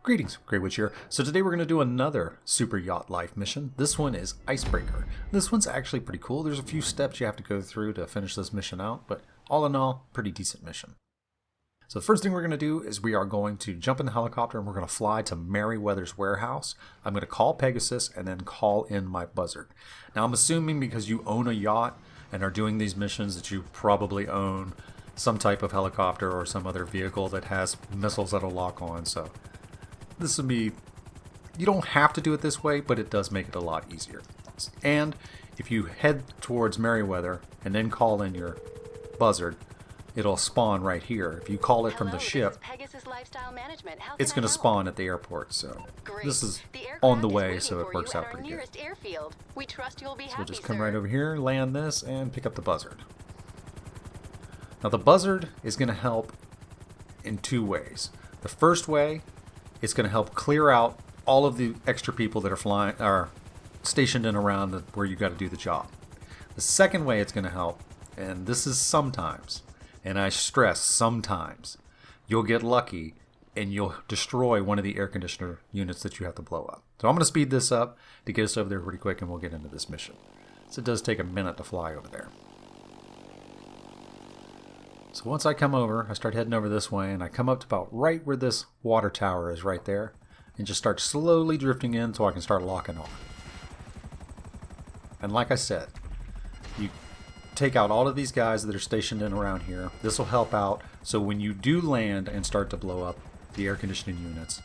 Greetings, Grey Witch here. So today we're going to do another Super Yacht Life mission. This one is Icebreaker. This one's actually pretty cool. There's a few steps you have to go through to finish this mission out, but all in all, pretty decent mission. So the first thing we're going to do is we are going to jump in the helicopter and we're going to fly to Merryweather's warehouse. I'm going to call Pegasus and then call in my buzzard. Now I'm assuming because you own a yacht and are doing these missions that you probably own some type of helicopter or some other vehicle that has missiles that'll lock on, so this would be, you don't have to do it this way, but it does make it a lot easier. And if you head towards Merryweather and then call in your buzzard, it'll spawn right here. If you call it from the ship, it's going to spawn at the airport. So this is on the way, so it works out pretty good. So we'll just come right over here, land this, and pick up the buzzard. Now the buzzard is going to help in two ways. The first way, it's going to help clear out all of the extra people that are stationed in around where you got to do the job. The second way it's going to help, and this is sometimes, and I stress sometimes, you'll get lucky and you'll destroy one of the air conditioner units that you have to blow up. So I'm going to speed this up to get us over there pretty quick and we'll get into this mission. So it does take a minute to fly over there. So once I come over, I start heading over this way, and I come up to about right where this water tower is right there, and just start slowly drifting in so I can start locking on. And like I said, you take out all of these guys that are stationed in around here. This will help out, so when you do land and start to blow up the air conditioning units,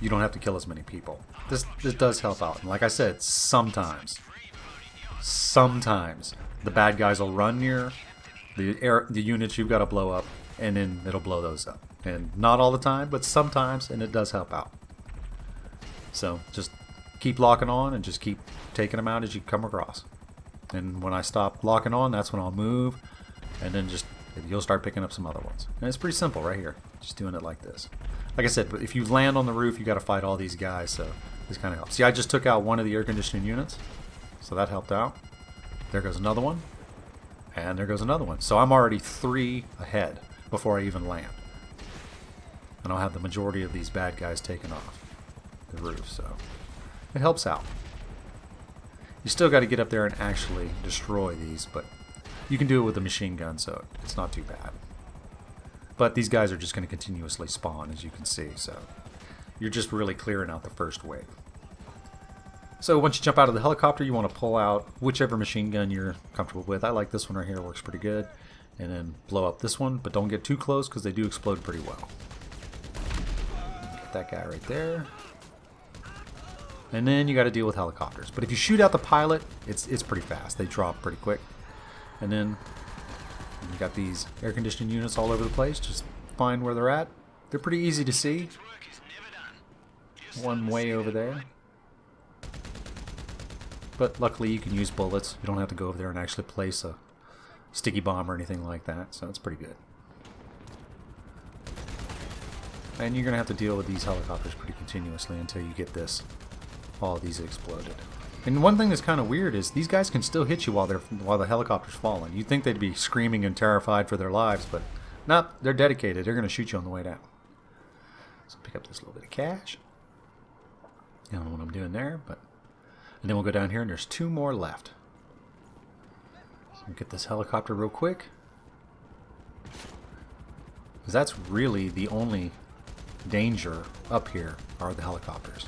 you don't have to kill as many people. This does help out. And like I said, sometimes the bad guys will run near the units you've got to blow up, and then it'll blow those up. And not all the time, but sometimes, and it does help out. So just keep locking on and just keep taking them out as you come across. And when I stop locking on, that's when I'll move, and then you'll start picking up some other ones. And it's pretty simple right here, just doing it like this. Like I said, but if you land on the roof, you got to fight all these guys, so this kind of helps. See, I just took out one of the air conditioning units, so that helped out. There goes another one. And there goes another one. So I'm already 3 ahead before I even land. And I'll have the majority of these bad guys taken off the roof, so it helps out. You still got to get up there and actually destroy these, but you can do it with a machine gun, so it's not too bad. But these guys are just going to continuously spawn, as you can see, so you're just really clearing out the first wave. So once you jump out of the helicopter, you want to pull out whichever machine gun you're comfortable with. I like this one right here, works pretty good. And then blow up this one, but don't get too close because they do explode pretty well. Get that guy right there. And then you got to deal with helicopters. But if you shoot out the pilot, it's pretty fast. They drop pretty quick. And then you got these air conditioning units all over the place. Just find where they're at. They're pretty easy to see. One way over there. But luckily you can use bullets. You don't have to go over there and actually place a sticky bomb or anything like that. So it's pretty good. And you're going to have to deal with these helicopters pretty continuously until you get all of these exploded. And one thing that's kind of weird is these guys can still hit you while the helicopter's falling. You'd think they'd be screaming and terrified for their lives, but no, they're dedicated. They're going to shoot you on the way down. So pick up this little bit of cash. I don't know what I'm doing there, but... And then we'll go down here and there's 2 more left. So we'll get this helicopter real quick. Because that's really the only danger up here are the helicopters.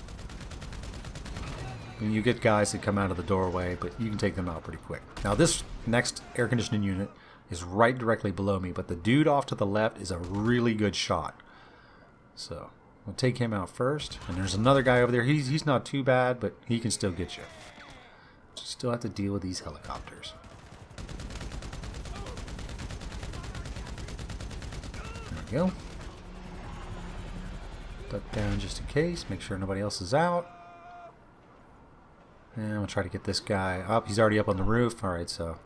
And you get guys that come out of the doorway, but you can take them out pretty quick. Now this next air conditioning unit is right directly below me, but the dude off to the left is a really good shot. So... We'll take him out first. And there's another guy over there. He's not too bad, but he can still get you. Still have to deal with these helicopters. There we go. Duck down just in case. Make sure nobody else is out. And we'll try to get this guy up. He's already up on the roof. Alright, so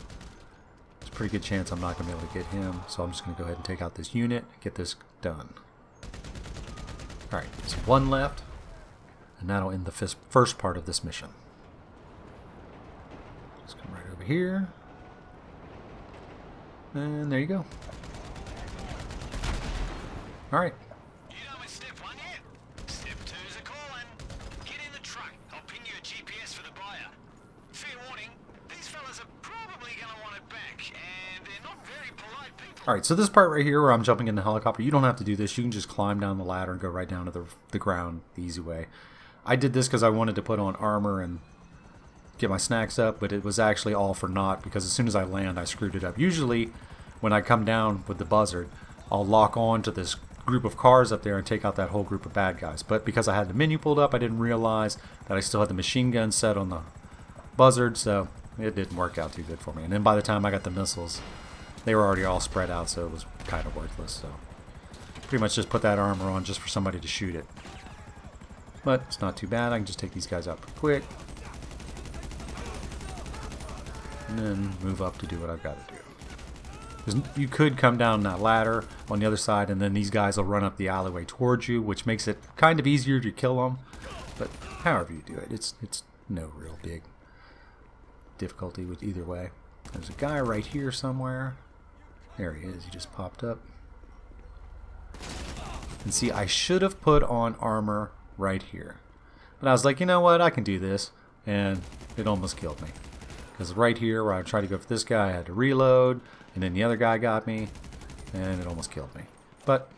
there's a pretty good chance I'm not going to be able to get him. So I'm just going to go ahead and take out this unit and get this done. Alright, there's 1 left, and that'll end the first part of this mission. Just come right over here, and there you go. Alright. Alright, so this part right here where I'm jumping in the helicopter, you don't have to do this. You can just climb down the ladder and go right down to the ground the easy way. I did this because I wanted to put on armor and get my snacks up, but it was actually all for naught because as soon as I land, I screwed it up. Usually, when I come down with the buzzard, I'll lock on to this group of cars up there and take out that whole group of bad guys. But because I had the menu pulled up, I didn't realize that I still had the machine gun set on the buzzard, so it didn't work out too good for me. And then by the time I got the missiles, they were already all spread out, so it was kind of worthless. So pretty much just put that armor on just for somebody to shoot it. But it's not too bad. I can just take these guys out pretty quick. And then move up to do what I've got to do. Because you could come down that ladder on the other side, and then these guys will run up the alleyway towards you, which makes it kind of easier to kill them. But however you do it, it's no real big difficulty with either way. There's a guy right here somewhere. There he is. He just popped up. And see, I should have put on armor right here. But I was like, you know what? I can do this. And it almost killed me. Because right here where I tried to go for this guy, I had to reload. And then the other guy got me. And it almost killed me. But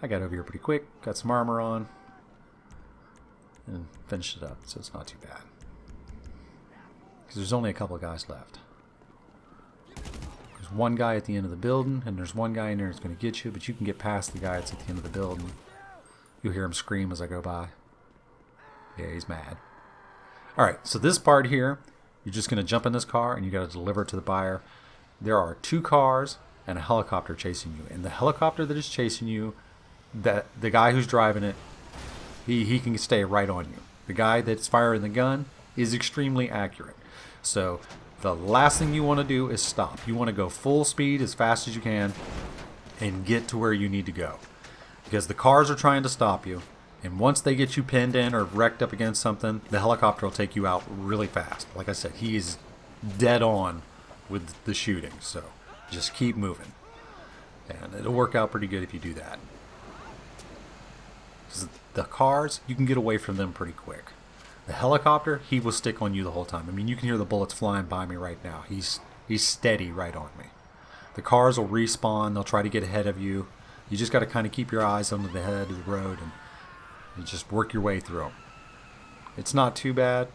I got over here pretty quick. Got some armor on. And finished it up. So it's not too bad. Because there's only a couple of guys left. There's one guy at the end of the building, and there's one guy in there that's going to get you, but you can get past the guy that's at the end of the building. You'll hear him scream as I go by. Yeah, he's mad. Alright, so this part here, you're just going to jump in this car, and you got to deliver it to the buyer. There are 2 cars and a helicopter chasing you. And the helicopter that is chasing you, the guy who's driving it, he can stay right on you. The guy that's firing the gun is extremely accurate. So the last thing you want to do is stop. You want to go full speed as fast as you can and get to where you need to go. Because the cars are trying to stop you. And once they get you pinned in or wrecked up against something, the helicopter will take you out really fast. Like I said, he is dead on with the shooting. So just keep moving. And it'll work out pretty good if you do that. 'Cause the cars, you can get away from them pretty quick. The helicopter, he will stick on you the whole time. I mean, you can hear the bullets flying by me right now. He's steady right on me. The cars will respawn. They'll try to get ahead of you. You just got to kind of keep your eyes under the head of the road and just work your way through them. It's not too bad.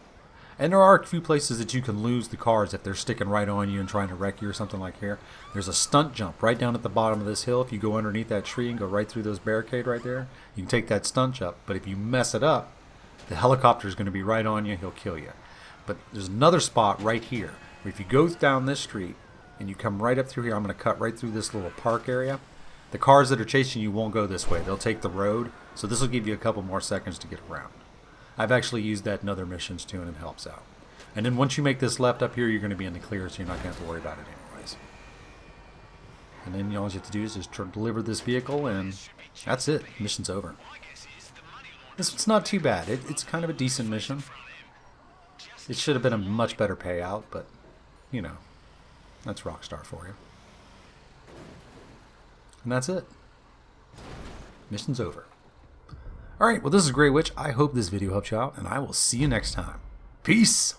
And there are a few places that you can lose the cars if they're sticking right on you and trying to wreck you or something like here. There's a stunt jump right down at the bottom of this hill. If you go underneath that tree and go right through those barricade right there, you can take that stunt jump. But if you mess it up, the helicopter is going to be right on you. He'll kill you. But there's another spot right here where if you go down this street and you come right up through here, I'm going to cut right through this little park area. The cars that are chasing you won't go this way. They'll take the road. So this will give you a couple more seconds to get around. I've actually used that in other missions too, and it helps out. And then once you make this left up here, you're going to be in the clear, so you're not going to have to worry about it anyways. And then all you have to do is just deliver this vehicle, and that's it. Mission's over. It's not too bad. It's kind of a decent mission. It should have been a much better payout, but, you know, that's Rockstar for you. And that's it. Mission's over. Alright, well this is Grey Witch. I hope this video helped you out, and I will see you next time. Peace!